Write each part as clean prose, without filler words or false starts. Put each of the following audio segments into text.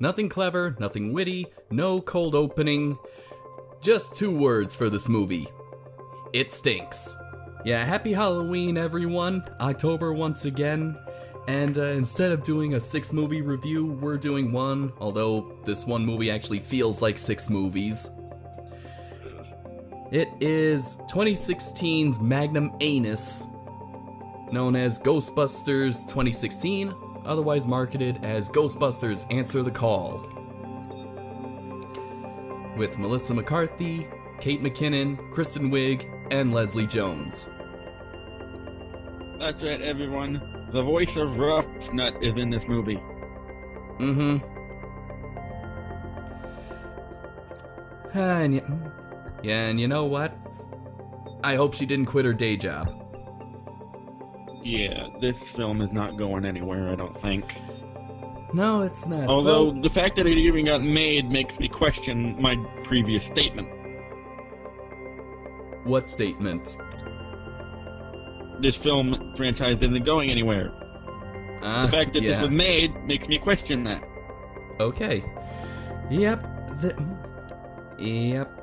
Nothing clever, nothing witty, no cold opening. Just 2 words for this movie. It stinks. Yeah, happy Halloween, everyone. October once again. And instead of doing a 6 movie review, we're doing one, although this one movie actually feels like 6 movies. It is 2016's magnum anus, known as Ghostbusters 2016, otherwise marketed as Ghostbusters Answer the Call. With Melissa McCarthy, Kate McKinnon, Kristen Wiig, and Leslie Jones. That's right, everyone. The voice of Ruffnut is in this movie. Mm-hmm. And you know what? I hope she didn't quit her day job. Yeah, this film is not going anywhere, I don't think. No, it's not. Although, the fact that it even got made makes me question my previous statement. What statement? This film franchise isn't going anywhere. The fact that this was made makes me question that. Okay. Yep. Yep.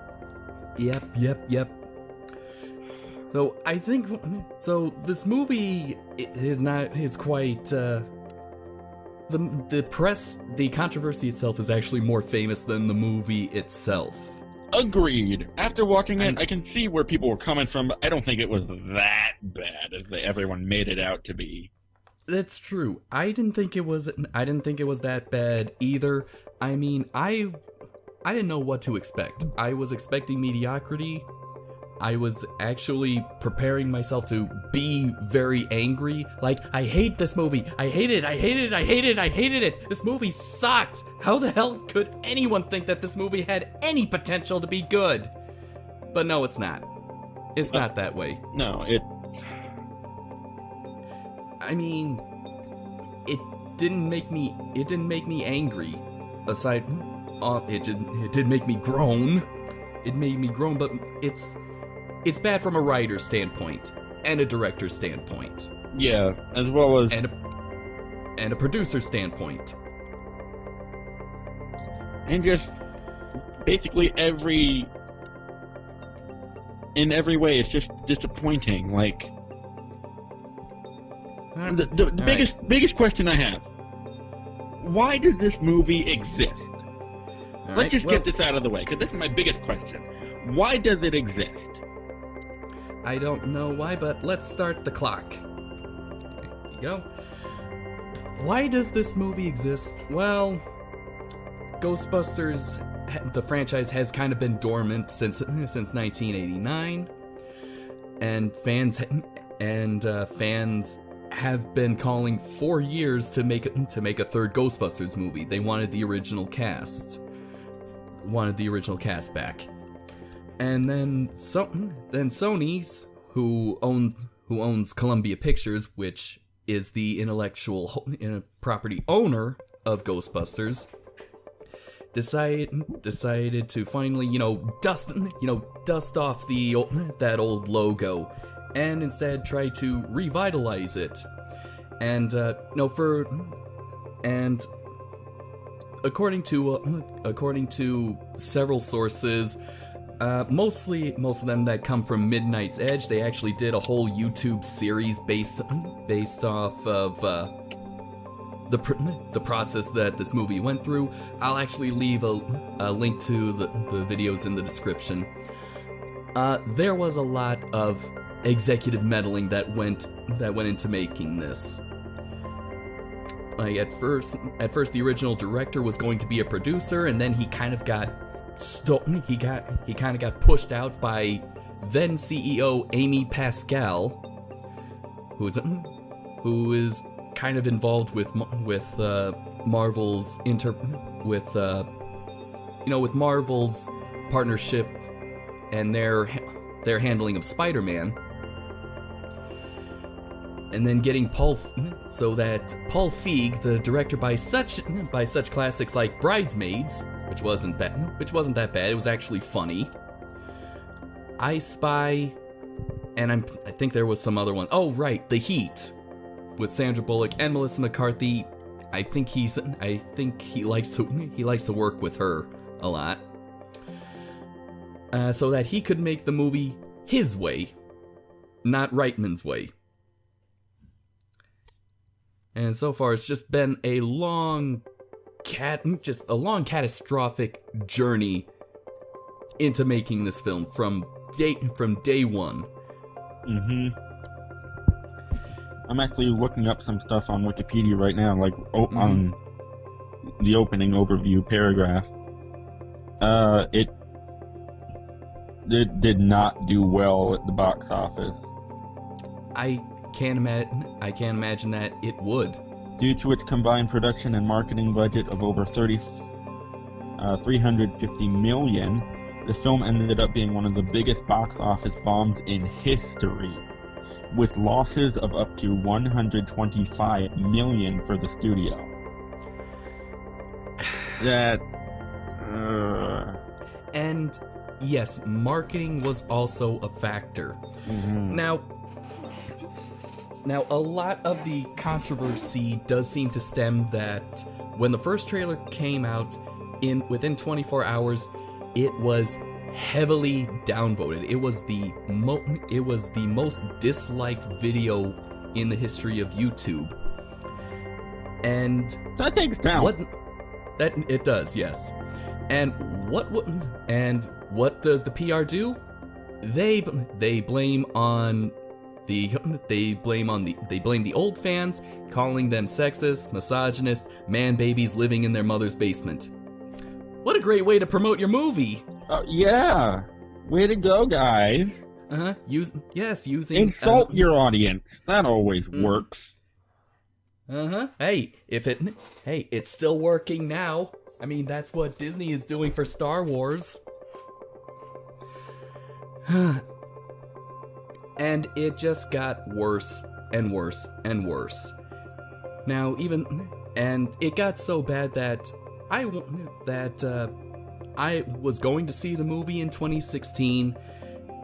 So I think this movie is quite the press, the controversy itself is actually more famous than the movie itself. Agreed. After watching it, I can see where people were coming from, but I don't think it was that bad as everyone made it out to be. That's true. I didn't think it was that bad either. I mean, I didn't know what to expect. I was expecting mediocrity. I was actually preparing myself to be very angry. Like, I hate this movie. I hated it. This movie sucked. How the hell could anyone think that this movie had any potential to be good? But no, it's not. It's not that way. No, I mean, it didn't make me angry. Aside, it did make me groan. It made me groan, but it's bad from a writer's standpoint and a director's standpoint. Yeah, as well as and a producer's standpoint. And just basically in every way it's just disappointing. Like the biggest question I have: why does this movie exist? Let's just get this out of the way, because this is my biggest question. Why does it exist? I don't know why, but let's start the clock. There you go. Why does this movie exist? Well, Ghostbusters, the franchise, has kind of been dormant since 1989, and fans have been calling for years to make a third Ghostbusters movie. They wanted the original cast back. And then Sony's, who owns Columbia Pictures, which is the intellectual property owner of Ghostbusters, decided to finally, dust off that old logo, and instead try to revitalize it. And according to several sources, most of them that come from Midnight's Edge, they actually did a whole YouTube series based off of the process that this movie went through. I'll actually leave a link to the videos in the description. There was a lot of executive meddling that went into making this. Like at first the original director was going to be a producer, and then he kind of got pushed out by then CEO Amy Pascal, who is kind of involved with Marvel's with Marvel's partnership and their handling of Spider-Man. And then getting Paul Feig, the director by such classics like Bridesmaids, which wasn't that bad. It was actually funny. I Spy, and I think there was some other one. Oh right, The Heat, with Sandra Bullock and Melissa McCarthy. I think he likes to work with her a lot, so that he could make the movie his way, not Reitman's way. And so far, it's just been a long catastrophic journey into making this film from day one. Mm-hmm. I'm actually looking up some stuff on Wikipedia right now, like on the opening overview paragraph. It did not do well at the box office. I can't imagine that it would. Due to its combined production and marketing budget of over $350 million, the film ended up being one of the biggest box office bombs in history, with losses of up to $125 million for the studio. And yes, marketing was also a factor. Mm-hmm. Now, a lot of the controversy does seem to stem that when the first trailer came out, within 24 hours, it was heavily downvoted. It was the most disliked video in the history of YouTube. And that takes down. It does, yes. And what does the PR do? They blame the old fans, calling them sexist, misogynist, man babies living in their mother's basement. What a great way to promote your movie! Yeah, way to go, guys. Using insult your audience. That always works. Hey, it's still working now. I mean, that's what Disney is doing for Star Wars. And it just got worse and worse and worse. Now, and it got so bad that I was going to see the movie in 2016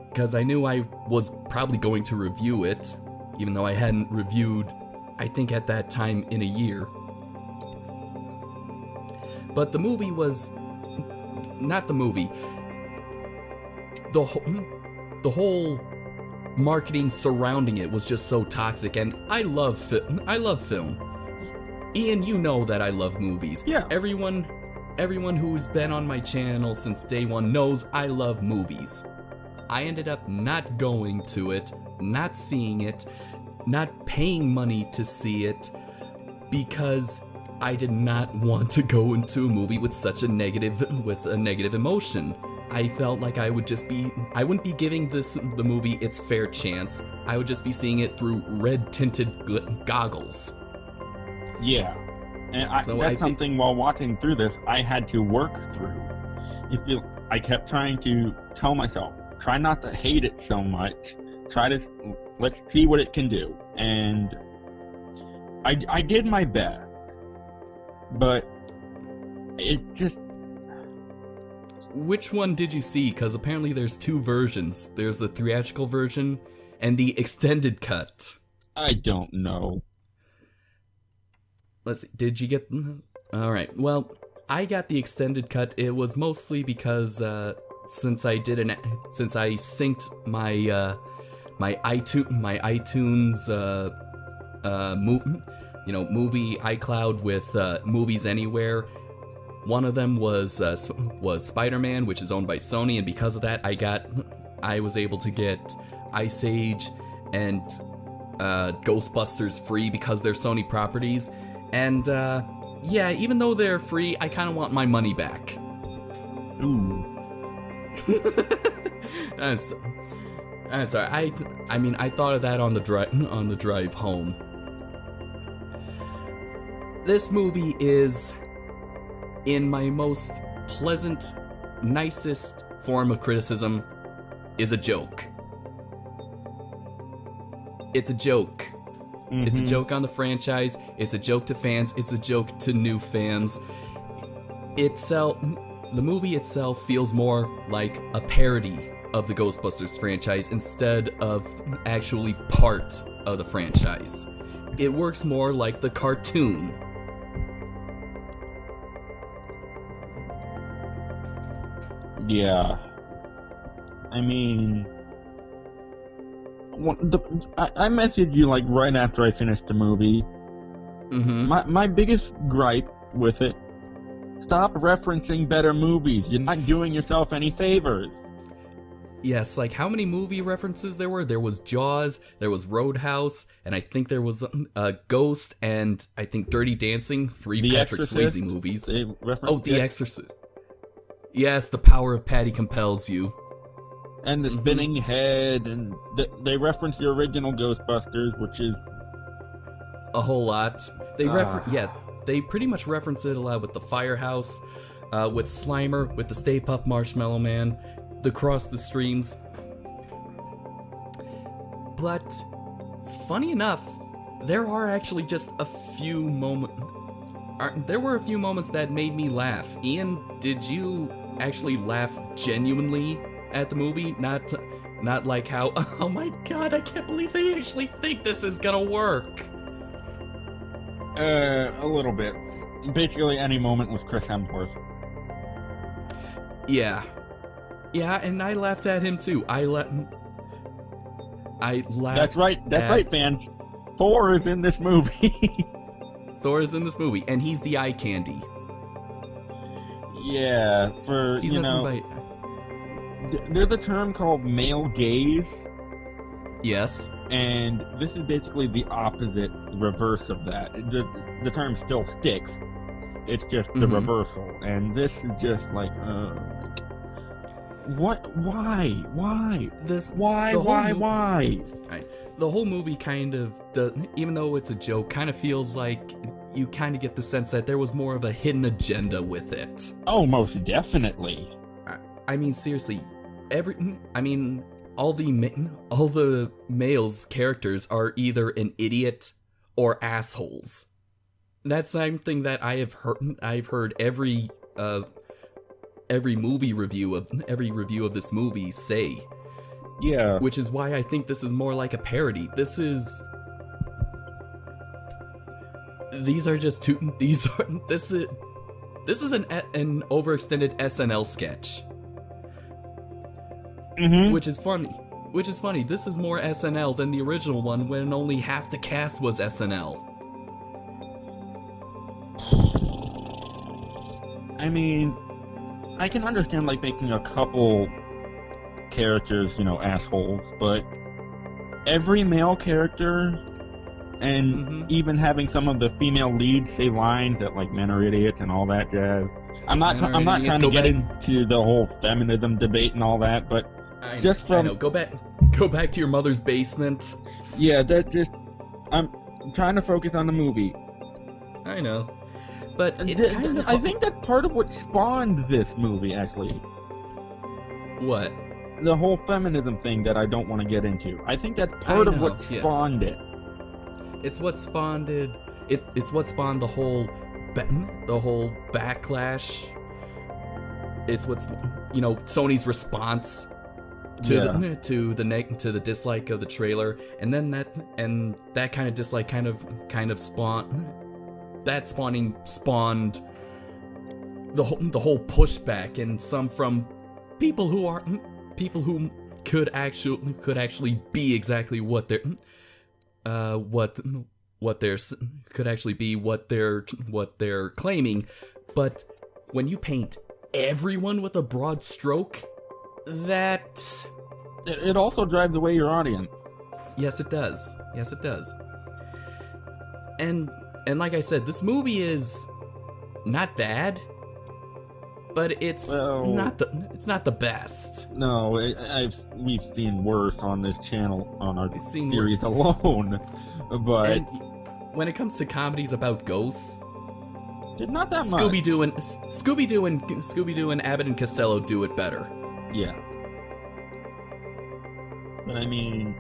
because I knew I was probably going to review it, even though I hadn't reviewed, I think at that time, in a year. But the movie was not the movie. The whole marketing surrounding it was just so toxic, and I love film. Ian, you know that I love movies. Yeah. Everyone who's been on my channel since day one knows I love movies. I ended up not going to it, not seeing it, not paying money to see it, because I did not want to go into a movie with a negative emotion. I felt like I wouldn't be giving the movie its fair chance. I would just be seeing it through red-tinted goggles. Yeah, and that's something while watching through this I had to work through. I kept trying to tell myself, try not to hate it so much. Let's see what it can do. And I did my best. But it just... Which one did you see? Because apparently there's two versions. There's the theatrical version and the extended cut. I don't know. Let's see, did you get... Alright, well, I got the extended cut. It was mostly because, since I synced my, my iTunes, movie iCloud with, Movies Anywhere. One of them was Spider-Man, which is owned by Sony, and because of that, I was able to get Ice Age and Ghostbusters free because they're Sony properties. And yeah, even though they're free, I kind of want my money back. Ooh. I'm sorry. I mean, I thought of that on the drive home. This movie is, in my most pleasant, nicest form of criticism, is a joke. It's a joke. Mm-hmm. It's a joke on the franchise. It's a joke to fans. It's a joke to new fans. The movie itself feels more like a parody of the Ghostbusters franchise instead of actually part of the franchise. It works more like the cartoon. Yeah. I mean, I messaged you like right after I finished the movie. Mm-hmm. My biggest gripe with it: stop referencing better movies. You're not doing yourself any favors. Yes, like how many movie references there were? There was Jaws, there was Roadhouse, and I think there was Ghost, and I think Dirty Dancing, three The Patrick Exorcist, Swayze movies. The Exorcist. Yes, The Power of Patty compels you. And the spinning head, and they reference the original Ghostbusters, which is a whole lot. They pretty much reference it a lot with the Firehouse, with Slimer, with the Stay Puft Marshmallow Man, the Cross the Streams. But funny enough, there are actually just a few moments. There were a few moments that made me laugh. Ian, did you actually laugh genuinely at the movie? Not like how, oh my god, I can't believe they actually think this is gonna work. A little bit. Basically any moment with Chris Hemsworth. Yeah, and I laughed at him too. I laughed. That's right, fans. Thor is in this movie. Thor is in this movie, and he's the eye candy. Yeah, he's there's a term called male gaze. Yes. And this is basically the opposite reverse of that. The term still sticks. It's just the reversal. And this is just like, what? Why? Why? Why? The whole movie kind of, even though it's a joke, kind of feels like you kind of get the sense that there was more of a hidden agenda with it. Oh, most definitely. I mean, seriously, all the males characters are either an idiot or assholes. That's something that I've heard every movie review of this movie say. Yeah. Which is why I think this is more like a parody. This is an overextended SNL sketch. Which is funny. This is more SNL than the original one when only half the cast was SNL. I mean, I can understand like making a couple characters, assholes, but every male character, and even having some of the female leads say lines that like men are idiots and all that jazz. I'm not trying to get into the whole feminism debate and all that, but go back to your mother's basement. Yeah, I'm trying to focus on the movie. I know. But it's kind of... I think that's part of what spawned this movie, actually. What? The whole feminism thing that I don't want to get into. I think that's part of what spawned it. It's what spawned it. It's what spawned the whole backlash. It's what's, you know, Sony's response to the dislike of the trailer, and then that kind of dislike kind of spawned the whole pushback, and some from people who could actually be exactly what they're claiming. But when you paint everyone with a broad stroke, that it also drives away your audience. Yes, it does. And like I said, this movie is not bad, but it's not the best. No, we've seen worse on this channel on our series worse alone. But and when it comes to comedies about ghosts, not that much. Scooby-Doo and Abbott and Costello do it better. Yeah. But I mean,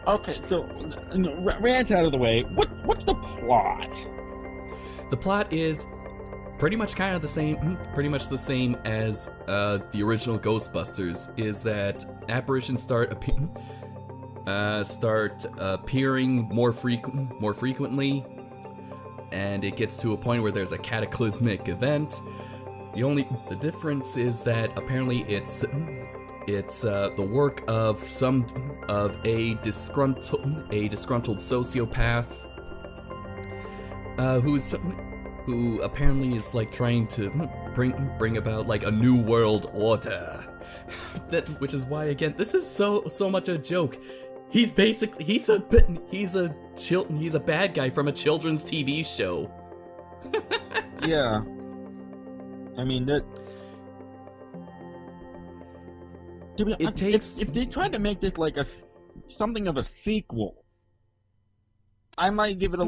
okay, so rant out of the way. What's the plot? The plot is pretty much kind of the same, as the original Ghostbusters. Is that apparitions start appearing more frequently, and it gets to a point where there's a cataclysmic event. The difference is that apparently it's the work of a disgruntled sociopath who apparently is like trying to bring about like a new world order. Which is why, again, this is so much a joke. He's a bad guy from a children's TV show. Yeah. I mean that. If they tried to make this like something of a sequel, I might give it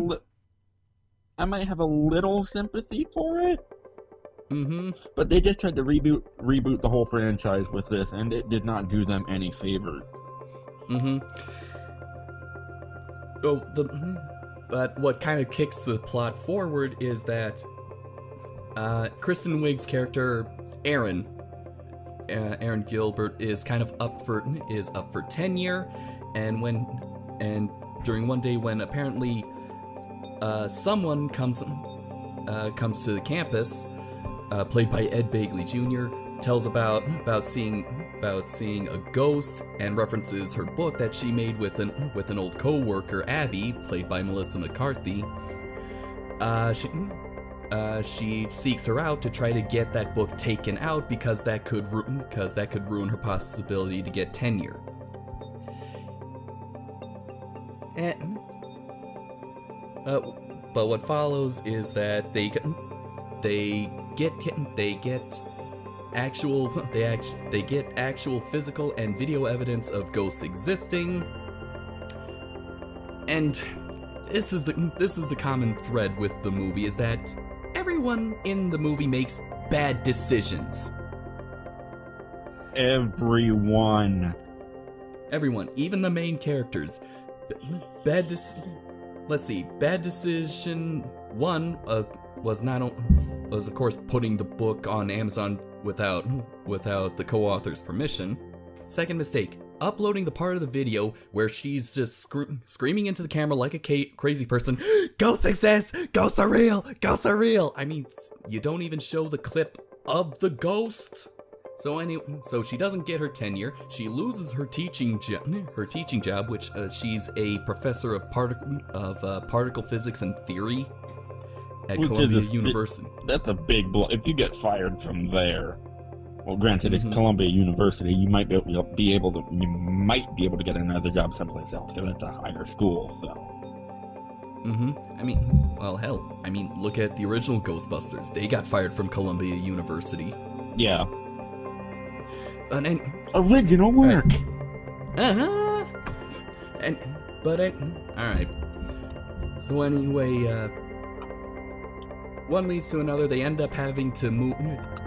I might have a little sympathy for it. Mm-hmm. But they just tried to reboot the whole franchise with this, and it did not do them any favors. Mm-hmm. But what kind of kicks the plot forward is that Kristen Wiig's character Aaron Gilbert is kind of up for tenure, and during one day when apparently someone comes to the campus, played by Ed Begley Jr., tells about seeing a ghost and references her book that she made with an old co-worker, Abby, played by Melissa McCarthy. She seeks her out to try to get that book taken out because that could ruin her possibility to get tenure. But what follows is that they get actual physical and video evidence of ghosts existing, and this is the common thread with the movie, is that everyone in the movie makes bad decisions. Everyone, even the main characters. Bad decision one was of course putting the book on Amazon without the co-author's permission. Second mistake, uploading the part of the video where she's just screaming into the camera like a crazy person, "Ghosts exist! Ghosts are real! Ghosts are real!" I mean, you don't even show the clip of the ghost. So she doesn't get her tenure. She loses her teaching job, which she's a professor of particle physics and theory at Columbia University. That's a big blow. If you get fired from there, well, granted, it's Columbia University. You might be able to get another job someplace else because it's a higher school. So. I mean, well, hell. I mean, look at the original Ghostbusters. They got fired from Columbia University. Yeah. Original work. All right. So anyway, one leads to another. They end up having to move.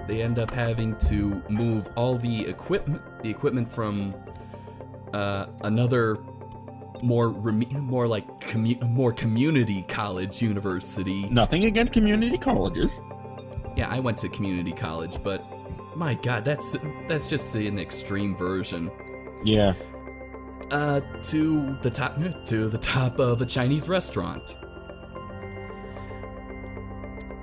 They end up having to move all the equipment from another more community college university. Nothing against community colleges. Yeah, I went to community college, but my God, that's just an extreme version. Yeah. To the top of a Chinese restaurant.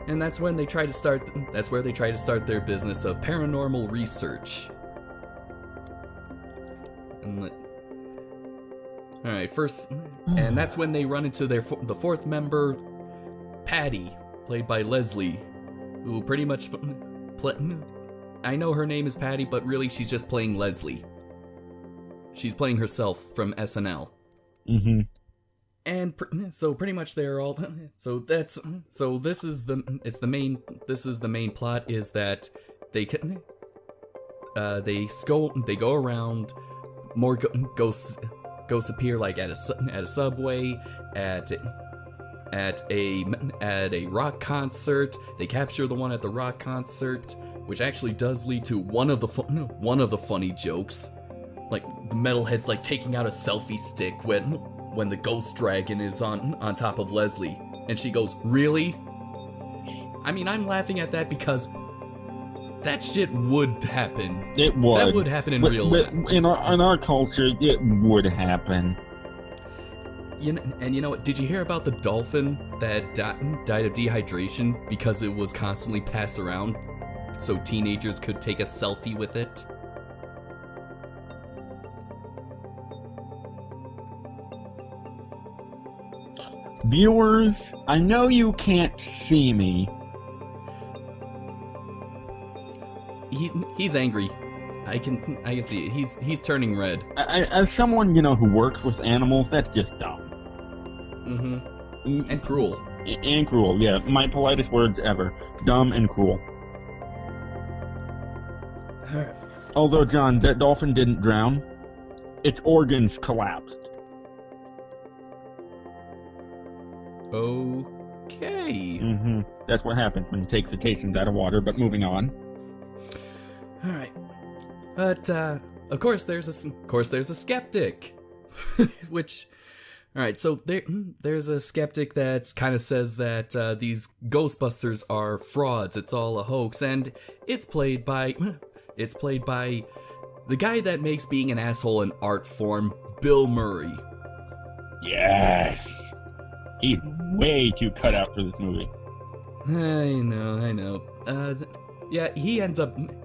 And that's when they try to start. That's where they try to start their business of paranormal research. And all right, first, and that's when they run into the fourth member, Patty, played by Leslie, who pretty much I know her name is Patty, but really she's just playing Leslie. She's playing herself from SNL. Mm-hmm. And so pretty much they're all. This is the main plot is that they go around. More ghosts appear, like at a subway, at a rock concert. They capture the one at the rock concert, which actually does lead to one of the funny jokes, like the metalhead's like taking out a selfie stick when the ghost dragon is on top of Leslie, and she goes, "Really?" I mean, I'm laughing at that because that shit would happen. It would. That would happen in real life. In our culture, it would happen. And you know what? Did you hear about the dolphin that died of dehydration because it was constantly passed around so teenagers could take a selfie with it? Viewers, I know you can't see me. He's angry. I can see it. He's turning red. As someone, who works with animals, that's just dumb. And cruel. And cruel, yeah. My politest words ever. Dumb and cruel. Although, John, that dolphin didn't drown. Its organs collapsed. Okay. That's what happens when you take cetaceans out of water, but moving on. Alright. But, of course there's a skeptic. Which, alright, so there's a skeptic that kind of says that these Ghostbusters are frauds, it's all a hoax, and it's played by the guy that makes being an asshole an art form, Bill Murray. Yes! He's way too cut out for this movie. I know.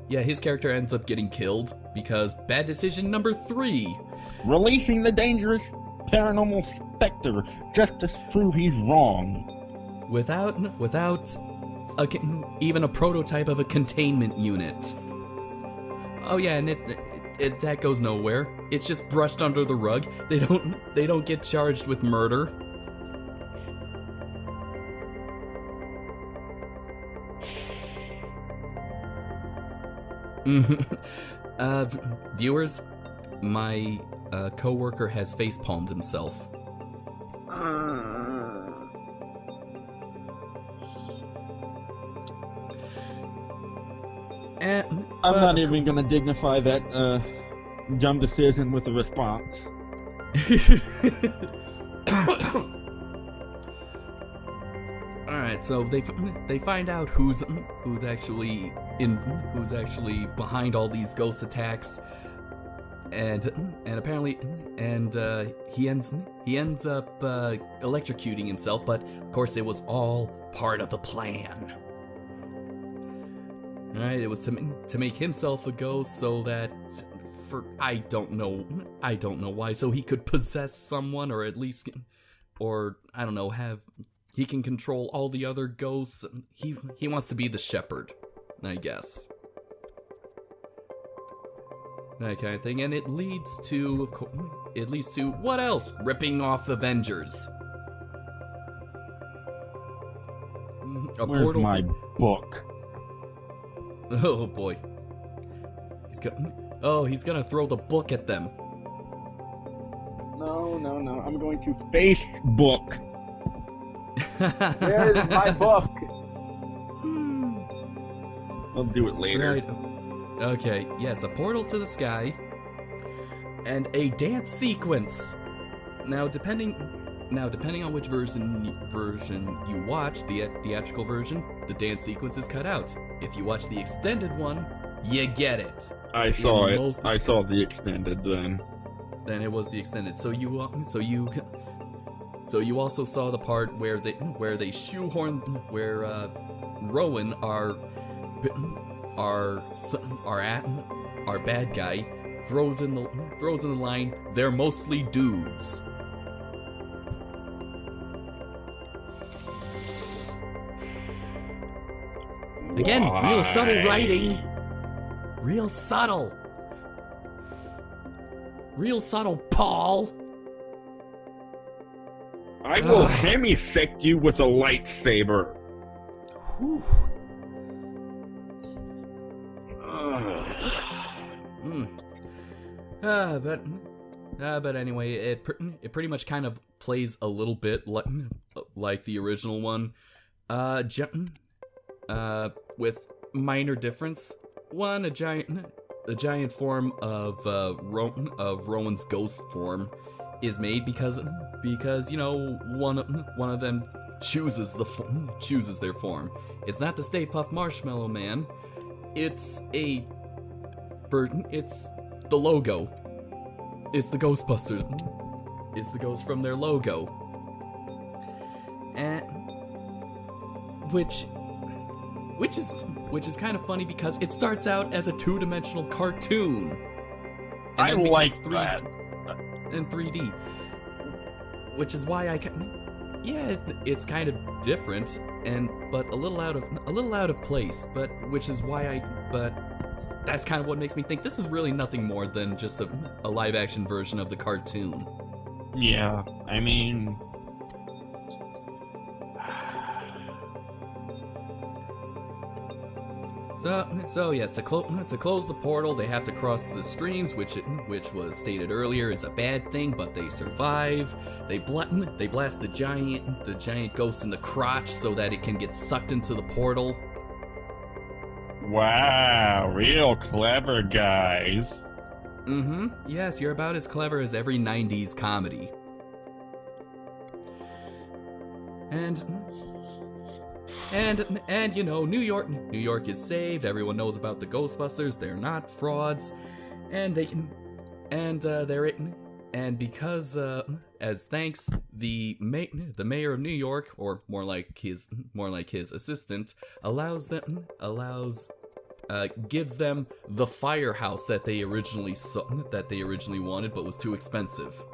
His character ends up getting killed because bad decision number 3. Releasing the dangerous paranormal specter just to prove he's wrong. Without even a prototype of a containment unit. Oh yeah, and it that goes nowhere. It's just brushed under the rug. They don't get charged with murder. Viewers, my coworker has facepalmed himself. I'm not even gonna dignify that dumb decision with a response. Alright, so they find out who's actually behind all these ghost attacks, and apparently he ends up electrocuting himself, but of course it was all part of the plan. Alright, it was to make himself a ghost so that I don't know why, so he could possess someone, or at least, or I don't know, he can control all the other ghosts. He wants to be the shepherd, I guess. That kind of thing, and it leads to what else? Ripping off Avengers. Where's my book? Oh boy. He's gonna throw the book at them. No. I'm going to Facebook. Where's my book? We'll do it later. Right. Okay, yes, a portal to the sky. And a dance sequence. Now, depending on which version you watch, the theatrical version, the dance sequence is cut out. If you watch the extended one, you get it. I saw it. I saw the extended then. Then it was the extended. So you also saw the part where they shoehorn where Rowan, our bad guy, throws in the line, "They're mostly dudes." Again, real subtle writing. Real subtle. Real subtle, Paul. I will hemisect you with a lightsaber. Whew. But anyway, it pretty much kind of plays a little bit like the original one, with minor difference. One, a giant form of Rowan's ghost form is made because you know one of them chooses their form. It's not the Stay Puft Marshmallow Man. It's the logo. It's the Ghostbusters. It's the ghost from their logo. And which is kind of funny because it starts out as a two-dimensional cartoon. And I like that. In 3D. Which is why it's kind of different but a little out of place, but that's kind of what makes me think this is really nothing more than just a live action version of the cartoon. Yeah, I mean, So yes, to close the portal, they have to cross the streams, which was stated earlier is a bad thing, but they survive. They blast the giant ghost in the crotch so that it can get sucked into the portal. wow, real clever, guys. Mm-hmm. Yes, you're about as clever as every 90s comedy. And you know, New York is saved. Everyone knows about the Ghostbusters. They're not frauds, and because as thanks, the mayor of New York, or more like his assistant, gives them the firehouse that they originally wanted, but was too expensive.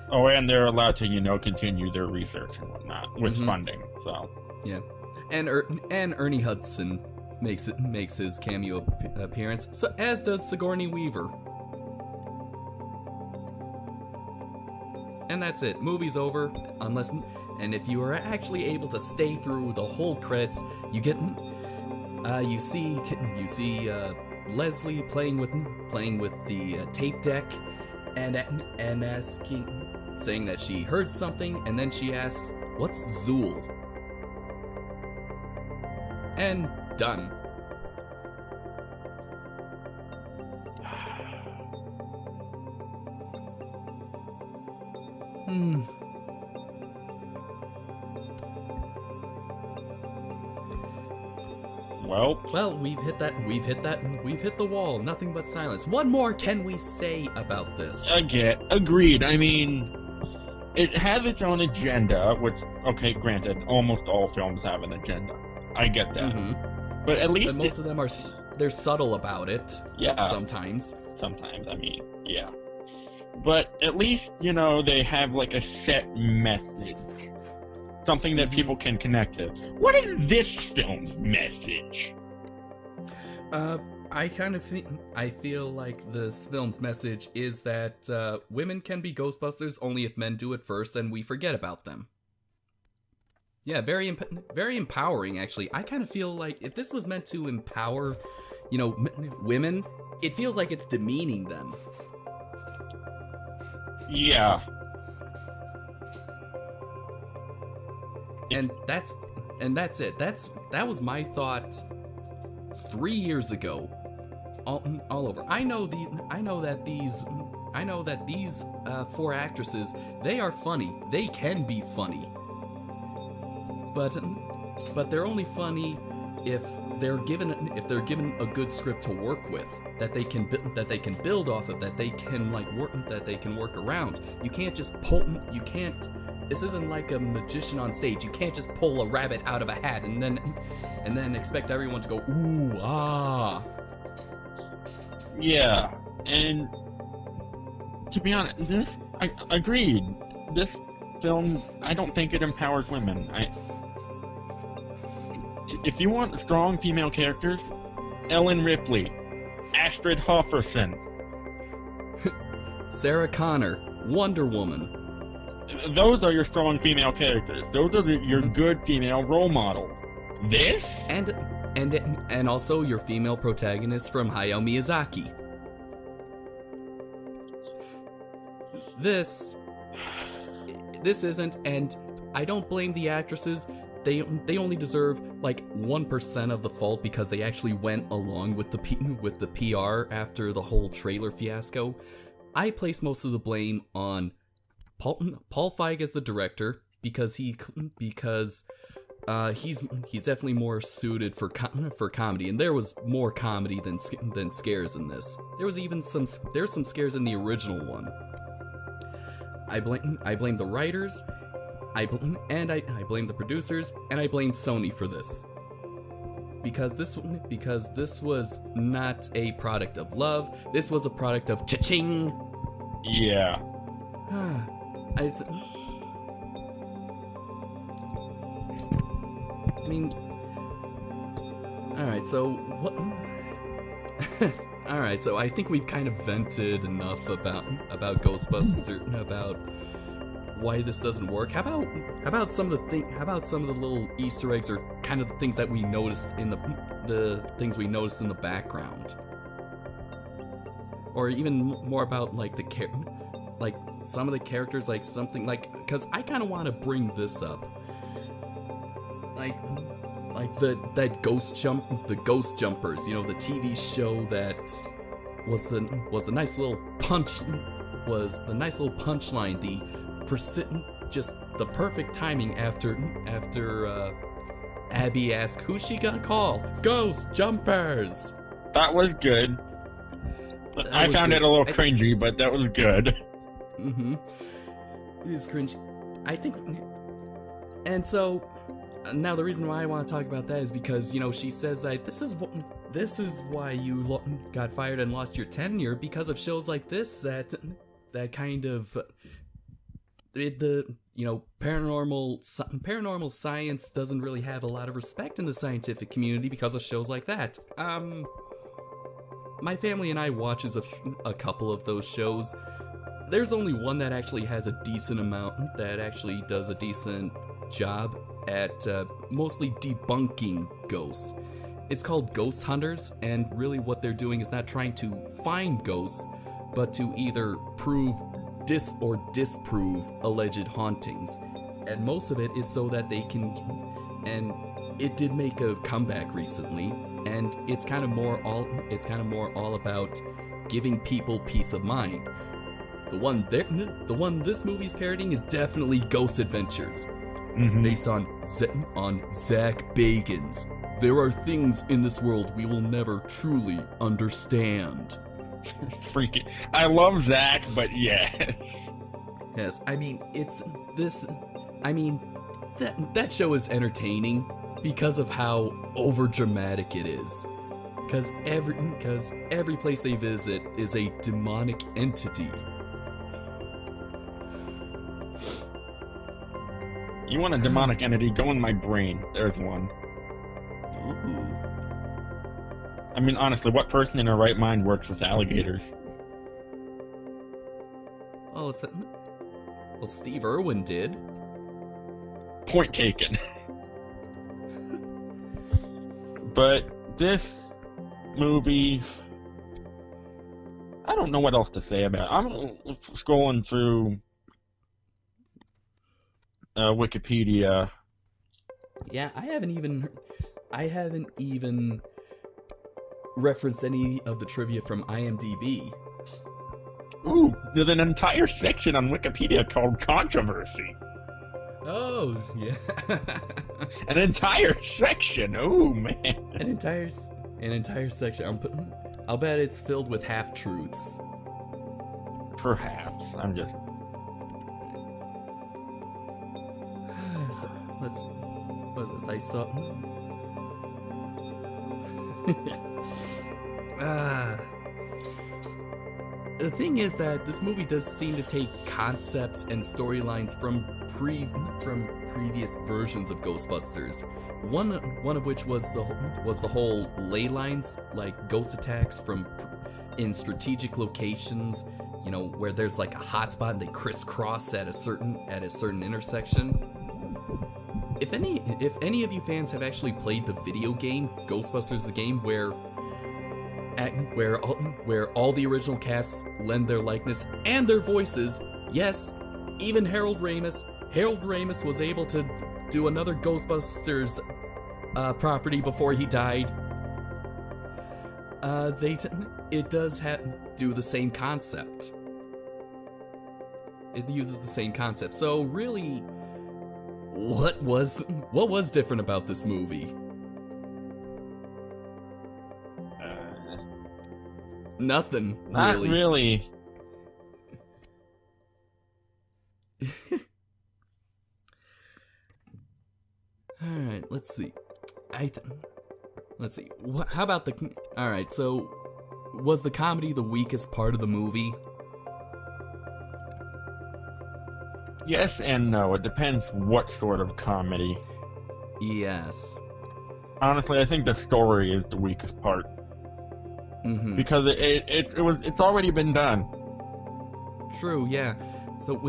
Oh, and they're allowed to, continue their research and whatnot with funding. So yeah, and Ernie Hudson makes his cameo appearance, so as does Sigourney Weaver. And that's it. Movie's over, and if you are actually able to stay through the whole credits, you see Leslie playing with the tape deck, and saying that she heard something, and then she asks, "What's Zool?" And done. Well, we've hit the wall. Nothing but silence. What more can we say about this? Agreed. I mean, it has its own agenda, which, okay, granted, almost all films have an agenda. I get that. Mm-hmm. But at least most of them they're subtle about it. Yeah. Sometimes, I mean, yeah. But at least, they have like a set message. Something that people can connect to. What is this film's message? I feel like this film's message is that women can be Ghostbusters only if men do it first, and we forget about them. Yeah, very empowering, actually. I kind of feel like if this was meant to empower, women, it feels like it's demeaning them. Yeah. And that's and that's it. That was my thought 3 years ago. All over. I know that these 4 actresses, they are funny. They can be funny. But they're only funny if they're given a good script to work with, that they can build off of, that they can work around. You can't just pull. You can't. This isn't like a magician on stage. You can't just pull a rabbit out of a hat and then expect everyone to go ooh ah. Yeah, and to be honest, I agreed. This film, I don't think it empowers women. If you want strong female characters, Ellen Ripley, Astrid Hofferson, Sarah Connor, Wonder Woman. Those are your strong female characters. Those are your good female role models. This? And also your female protagonist from Hayao Miyazaki. This isn't, and I don't blame the actresses. They only deserve like 1% of the fault because they actually went along with the PR after the whole trailer fiasco. I place most of the blame on Paul Feig as the director because he's definitely more suited for comedy, and there was more comedy than scares in this. There's some scares in the original one. I blame the writers, I blame the producers, and I blame Sony for this. Because this was not a product of love. This was a product of cha-ching. Yeah. Alright, so what? Alright, so I think we've kind of vented enough about Ghostbusters, about why this doesn't work. How about some of the little Easter eggs, or kind of the things that we noticed in the things we noticed in the background, or even more about like some of the characters, like something like, because I kind of want to bring this up, like the Ghost Jumpers, you know, the TV show that was the nice little punchline, just the perfect timing after Abby asked, who's she gonna call? Ghost Jumpers! That was good. I found it a little cringy, but that was good. Mm-hmm. It is cringe. I think... And so, now the reason why I want to talk about that is because, you know, she says that this is why you got fired and lost your tenure, because of shows like this that kind of... paranormal science doesn't really have a lot of respect in the scientific community because of shows like that. My family and I watches a couple of those shows. There's only one that actually has a decent amount, that actually does a decent job at mostly debunking ghosts. It's called Ghost Hunters, and really what they're doing is not trying to find ghosts, but to either prove or disprove alleged hauntings, and most of it is so that they can. And it did make a comeback recently, and it's kind of more all about giving people peace of mind. The one this movie's parodying is definitely Ghost Adventures, based on Zach Bagans. There are things in this world we will never truly understand. Freaking, I love Zach, but yes. Yes, I mean, that show is entertaining because of how overdramatic it is. Because every place they visit is a demonic entity. You want a demonic entity? Go in my brain. There's one. Ooh. I mean, honestly, what person in their right mind works with alligators? Oh, well, Steve Irwin did. Point taken. But this movie, I don't know what else to say about it. I'm scrolling through Wikipedia, Yeah, I haven't even referenced any of the trivia from IMDb. Ooh, there's an entire section on Wikipedia called Controversy. Oh, yeah. An entire section. Oh man. An entire section. I'll bet it's filled with half-truths. Perhaps. I'm just. So, what is this? I saw. The thing is that this movie does seem to take concepts and storylines from previous versions of Ghostbusters. One of which was the whole ley lines, like ghost attacks in strategic locations, you know, where there's like a hotspot and they crisscross at a certain intersection. If any of you fans have actually played the video game Ghostbusters, the game where all the original casts lend their likeness and their voices, yes, even Harold Ramis was able to do another Ghostbusters property before he died. It does do the same concept. It uses the same concept. So really, what was different about this movie? Nothing. Not really. All right, let's see. Let's see. How about the? All right, so was the comedy the weakest part of the movie? Yes and no. It depends what sort of comedy. Yes. Honestly, I think the story is the weakest part. Mm-hmm. Because it's already been done. True, yeah. So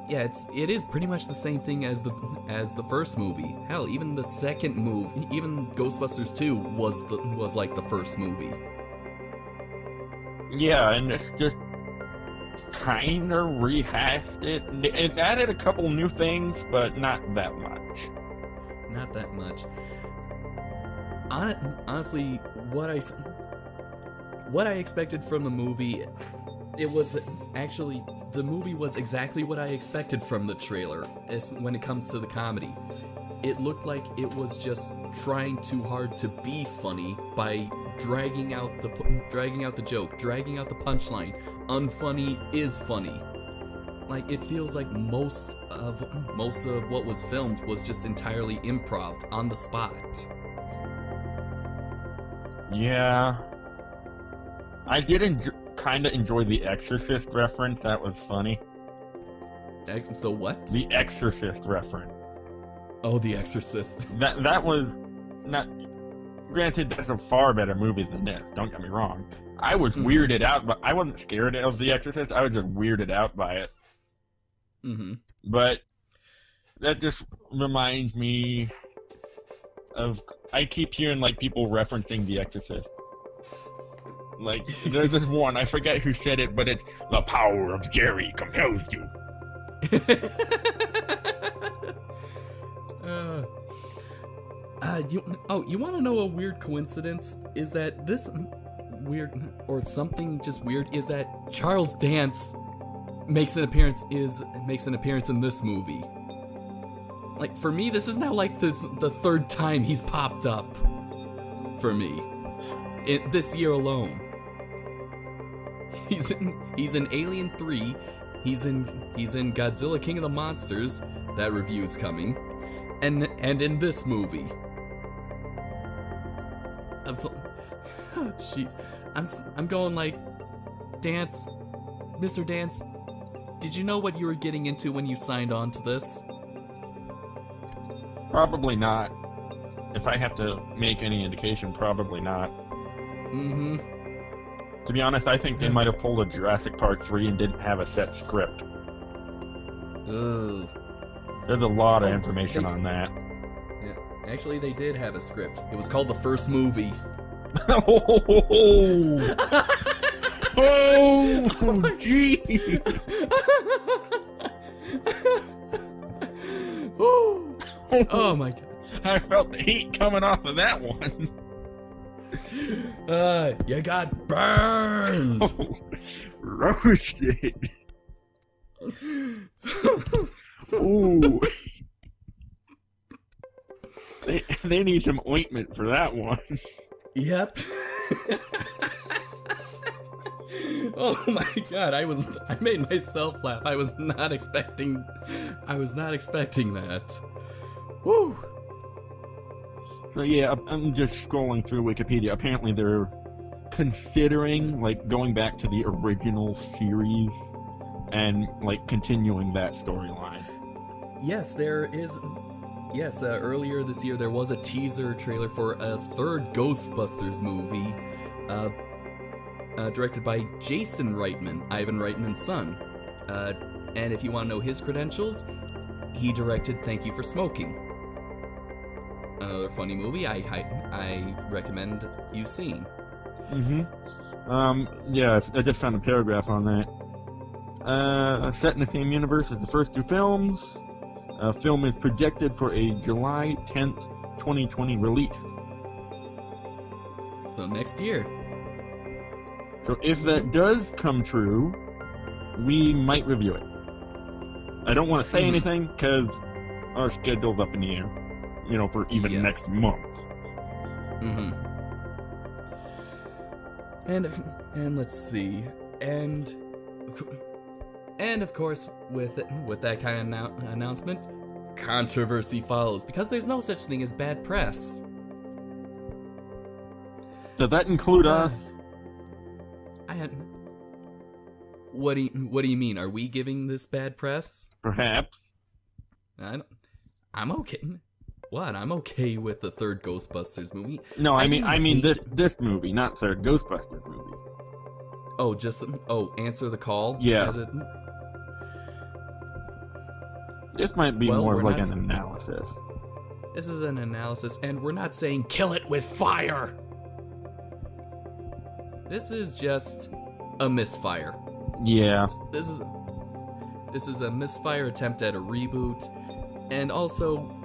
it is pretty much the same thing as the first movie. Hell, even the second movie, even Ghostbusters 2 was like the first movie. Yeah, and it's just kind of rehashed it. It added a couple new things, but not that much. Not that much. Honestly, what I expected from the movie, the movie was exactly what I expected from the trailer when it comes to the comedy. It looked like it was just trying too hard to be funny by dragging out the joke, dragging out the punchline. Unfunny is funny. Like, it feels like most of what was filmed was just entirely improv on the spot. Yeah. I did kind of enjoy the Exorcist reference. That was funny. The what? The Exorcist reference. Oh, The Exorcist. That was not. Granted, that's a far better movie than this. Don't get me wrong. I was weirded out, but I wasn't scared of The Exorcist. I was just weirded out by it. Mm-hmm. But that just reminds me of. I keep hearing like people referencing The Exorcist. Like, there's this one, I forget who said it, but it's the power of Jerry compels you. You want to know a weird coincidence? Is that this weird, or something just weird, is that Charles Dance makes an appearance in this movie. Like, for me, this is now like the third time he's popped up for me this year alone. He's in Alien 3. He's in Godzilla King of the Monsters. That review's coming, and in this movie. Oh jeez, I'm going like, Dance, Mr. Dance. Did you know what you were getting into when you signed on to this? Probably not. If I have to make any indication, probably not. Mm-hmm. To be honest, I think they might have pulled a Jurassic Park 3 and didn't have a set script. Ugh. There's a lot of information on that. Yeah, actually, they did have a script. It was called The First Movie. Oh, gee! Oh my god. I felt the heat coming off of that one. You got burned. Roasted. Ooh. They need some ointment for that one. Yep. Oh my god, I made myself laugh. I was not expecting that. Woo. So yeah, I'm just scrolling through Wikipedia. Apparently they're considering like going back to the original series and like continuing that storyline. Yes, there is. Yes, earlier this year there was a teaser trailer for a third Ghostbusters movie, directed by Jason Reitman, Ivan Reitman's son. And if you want to know his credentials, he directed Thank You for Smoking. Another funny movie I recommend you seeing. Yeah, I just found a paragraph on that. Set in the same universe as the first two films. Film is projected for a July 10th, 2020 release. So next year. So if that does come true, we might review it. I don't want to say anything because our schedule's up in the air. You know, for even next month. And let's see. And of course, with that kind of announcement, controversy follows because there's no such thing as bad press. Does that include us? What do you mean? Are we giving this bad press? Perhaps. I'm okay. What? I'm okay with the third Ghostbusters movie. No, I mean this movie, not third Ghostbusters movie. Oh, Answer the Call? Yeah. This might be more of like an analysis. This is an analysis, and we're not saying kill it with fire! This is just a misfire. Yeah. This is a misfire attempt at a reboot, and also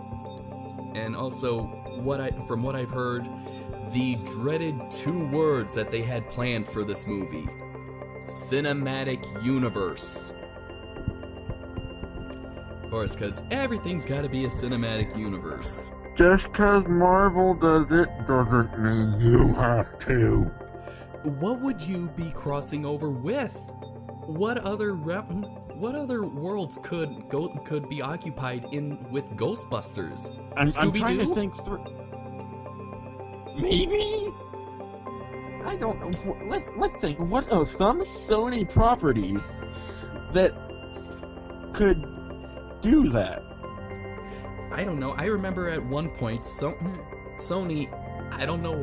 from what I've heard, the dreaded 2 words that they had planned for this movie: cinematic universe. Of course, because everything's got to be a cinematic universe. Just because Marvel does it doesn't mean you have to. What would you be crossing over with? What other worlds could be occupied with Ghostbusters? I'm trying to think through. Maybe? I don't know. Let's think. What are some Sony properties that could do that? I don't know. I remember at one point Sony. I don't know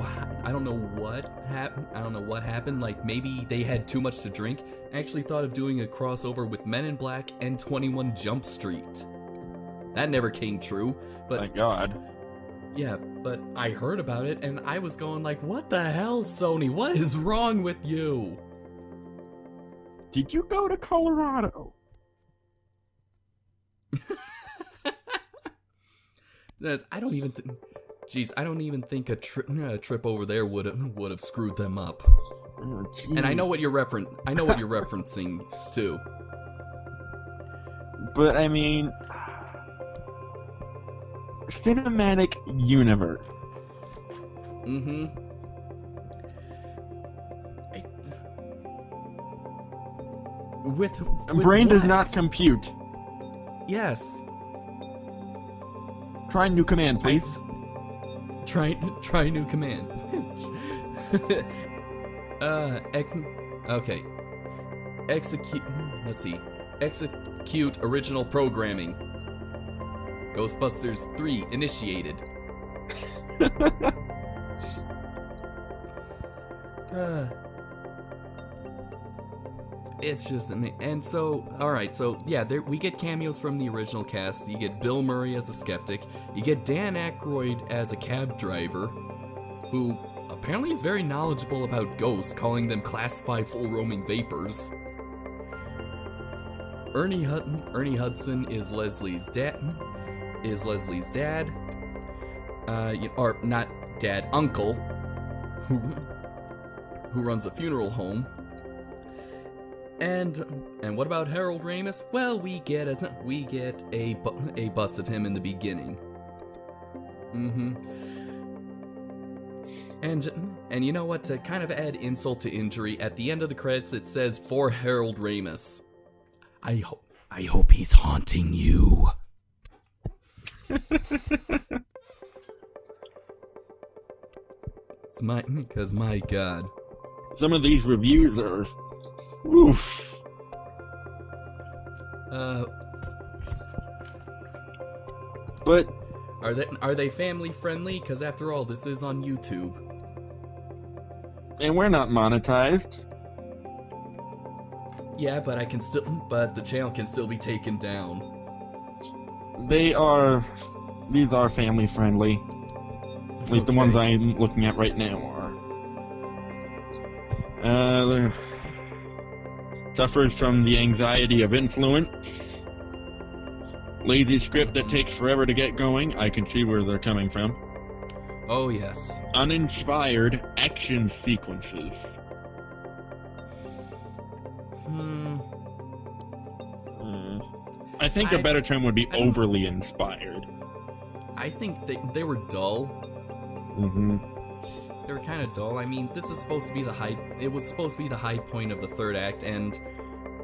what happened. Like maybe they had too much to drink. I actually thought of doing a crossover with Men in Black and 21 Jump Street. That never came true. But thank God. Yeah, but I heard about it and I was going like, what the hell, Sony? What is wrong with you? Did you go to Colorado? I don't even think a trip over there would have screwed them up. Oh, and I know what you're referencing too. But I mean, cinematic universe. With brain does what? not compute. Yes. Try new command, please. Try new command. Okay. Execute. Let's see. Execute original programming. Ghostbusters 3 initiated. It's just amazing. And so, alright, so yeah, we get cameos from the original cast. You get Bill Murray as the skeptic. You get Dan Aykroyd as a cab driver, who apparently is very knowledgeable about ghosts, calling them Class 5 full roaming vapors. Ernie Hudson is Leslie's dad. is Leslie's dad, or not dad, uncle, who runs a funeral home. And what about Harold Ramis? Well, we get a bust of him in the beginning. And you know what? To kind of add insult to injury, at the end of the credits it says for Harold Ramis. I hope he's haunting you. Because my God. Some of these reviews are, oof. But are they family friendly? Because after all, this is on YouTube. And we're not monetized. Yeah, but the channel can still be taken down. These are family friendly. At least the ones I'm looking at right now are. Suffers from the anxiety of influence. Lazy script that takes forever to get going. I can see where they're coming from. Oh, yes. Uninspired action sequences. I think a better term would be overly inspired. I think they were dull. They were kind of dull. I mean, this is supposed to be it was supposed to be the high point of the third act, and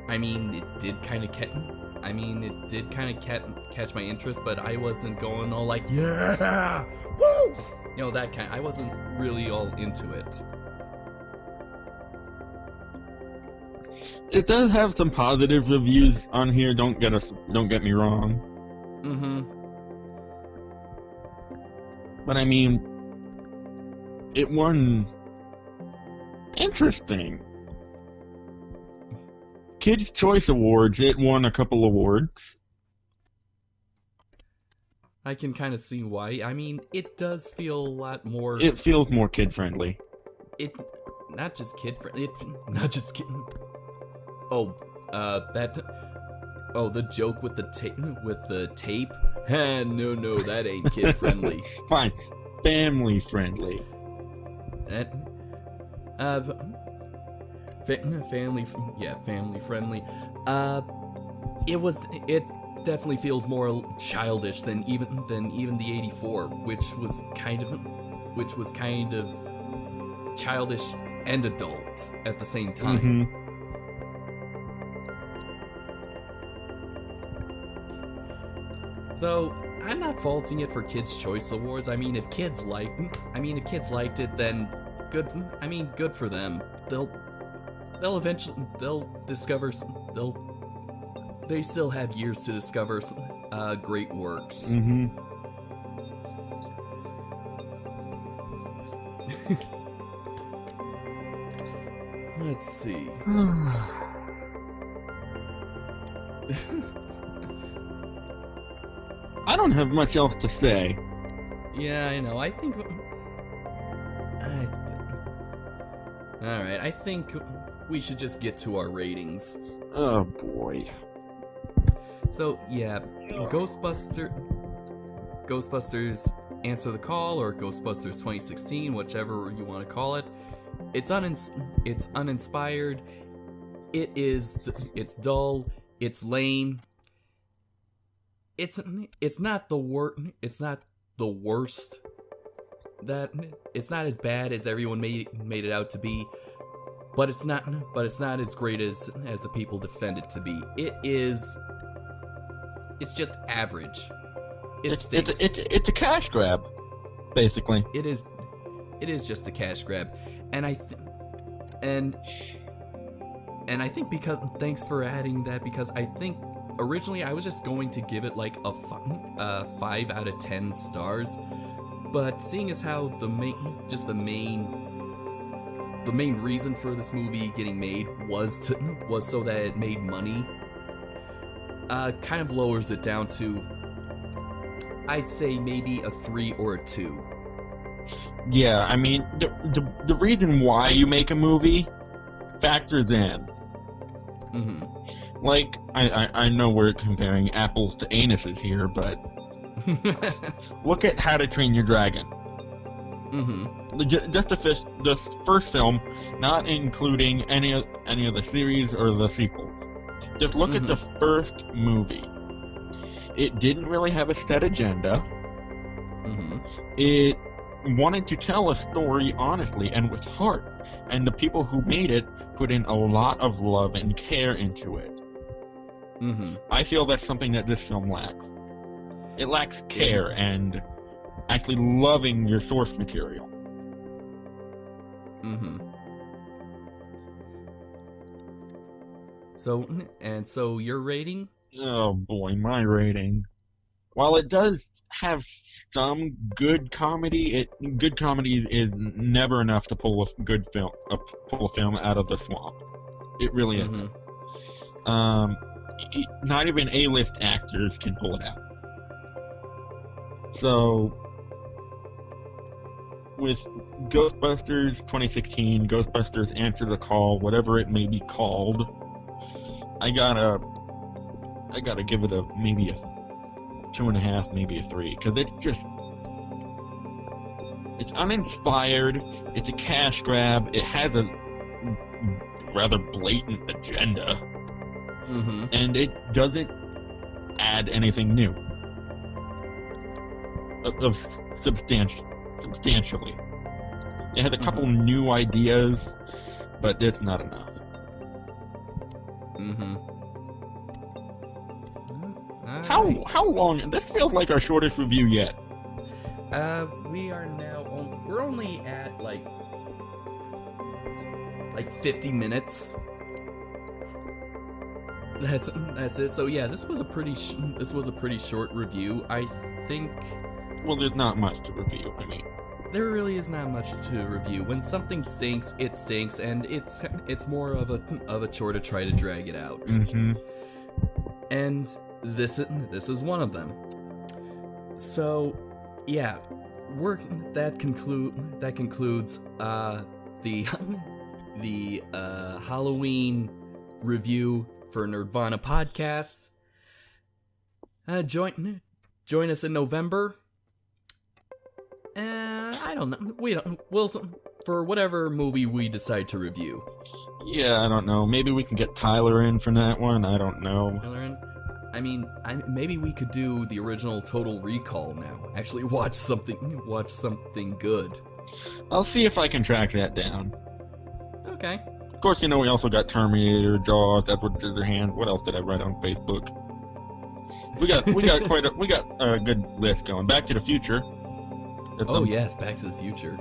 I mean, it did kind of catch my interest, but I wasn't going all like, yeah, woo! You know, that kind. I wasn't really all into it. It does have some positive reviews on here. Don't get me wrong. But I mean, it won. Interesting. Kids' Choice Awards. It won a couple awards. I can kind of see why. I mean, it does feel a lot more. It feels more kid-friendly. Not just kid-friendly. Not just kid. Oh, the joke with the tape. No, that ain't kid-friendly. Fine, family-friendly. Family-friendly. It definitely feels more childish than even the 84, which was kind of childish and adult at the same time. So I'm not faulting it for Kids' Choice Awards. I mean, if kids liked it, then good. I mean, good for them. They'll discover. They still have years to discover great works. Let's see. I don't have much else to say. Yeah, I know. I think we should just get to our ratings. Oh boy. So yeah, Ghostbusters Answer the Call, or Ghostbusters 2016, whichever you want to call it. It's uninspired. It's dull. It's lame. It's not the worst. It's not as bad as everyone made it out to be, but it's not as great as the people defend it to be. It's just average. It's a cash grab, basically. It is just a cash grab, and I think because thanks for adding that, because I think originally I was just going to give it like a 5 out of 10 stars, but seeing as how the main reason for this movie getting made was so that it made money, kind of lowers it down to, I'd say maybe a 3 or a 2. Yeah, I mean, the reason why you make a movie factors in. Like, I know we're comparing apples to anuses here, but Look at How to Train Your Dragon. Just the first film, not including any of the series or the sequel. Just look at the first movie. It didn't really have a set agenda. It wanted to tell a story honestly and with heart, and the people who made it put in a lot of love and care into it. I feel that's something that this film lacks. It lacks care and actually loving your source material. So your rating? Oh boy, my rating. While it does have some good comedy, good comedy is never enough to pull a film out of the swamp. It really isn't. Not even A-list actors can pull it out. So, with Ghostbusters 2016, Ghostbusters Answer the Call, whatever it may be called, I gotta give it maybe a 2.5, maybe a 3, because it's uninspired, it's a cash grab, it has a rather blatant agenda, and it doesn't add anything new of substantially. It has a couple new ideas, but it's not enough. How long? This feels like our shortest review yet. We're only at like 50 minutes. That's it. So yeah, this was a pretty short review. I think. Well, there's not much to review. I mean, there really is not much to review. When something stinks, it stinks, and it's more of a chore to try to drag it out. And this is one of them. So, yeah, that concludes the Halloween review for Nerd-Vana podcasts. Join us in November. I don't know. We'll for whatever movie we decide to review. Yeah, I don't know. Maybe we can get Tyler in for that one. I don't know. Tyler in? I mean, maybe we could do the original Total Recall now. Actually, watch something good. I'll see if I can track that down. Okay. Of course, we also got Terminator, Jaws, Edward Scissorhands. What else did I write on Facebook? We got a good list going. Back to the Future. Yes, Back to the Future.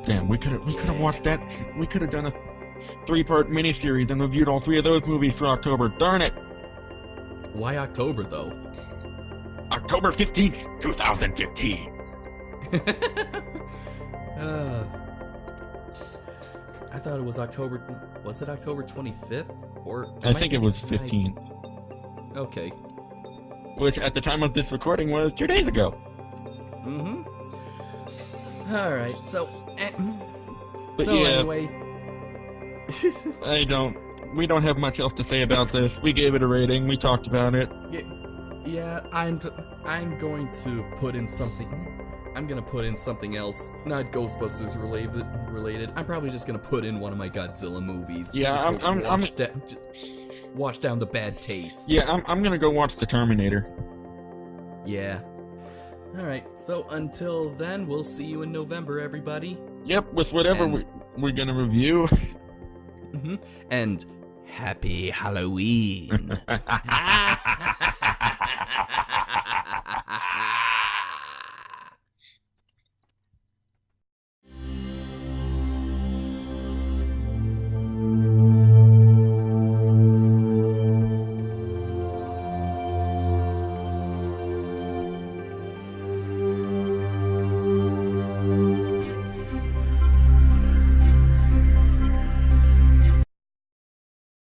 Damn, we could have watched that. We could have done a 3-part miniseries and reviewed all 3 of those movies for October. Darn it! Why October, though? October 15th, 2015. I thought it was October. Was it October 25th? Or I think it was 15th. Okay. Which, at the time of this recording, was 2 days ago. Alright, so... Anyway... We don't have much else to say about this. We gave it a rating. We talked about it. Yeah, I'm going to put in something... I'm gonna put in something else, not Ghostbusters related. I'm probably just gonna put in one of my Godzilla movies. Yeah, wash down the bad taste. Yeah, I'm gonna go watch The Terminator. Yeah. Alright, so until then, we'll see you in November, everybody. Yep, with whatever we're gonna review. And happy Halloween.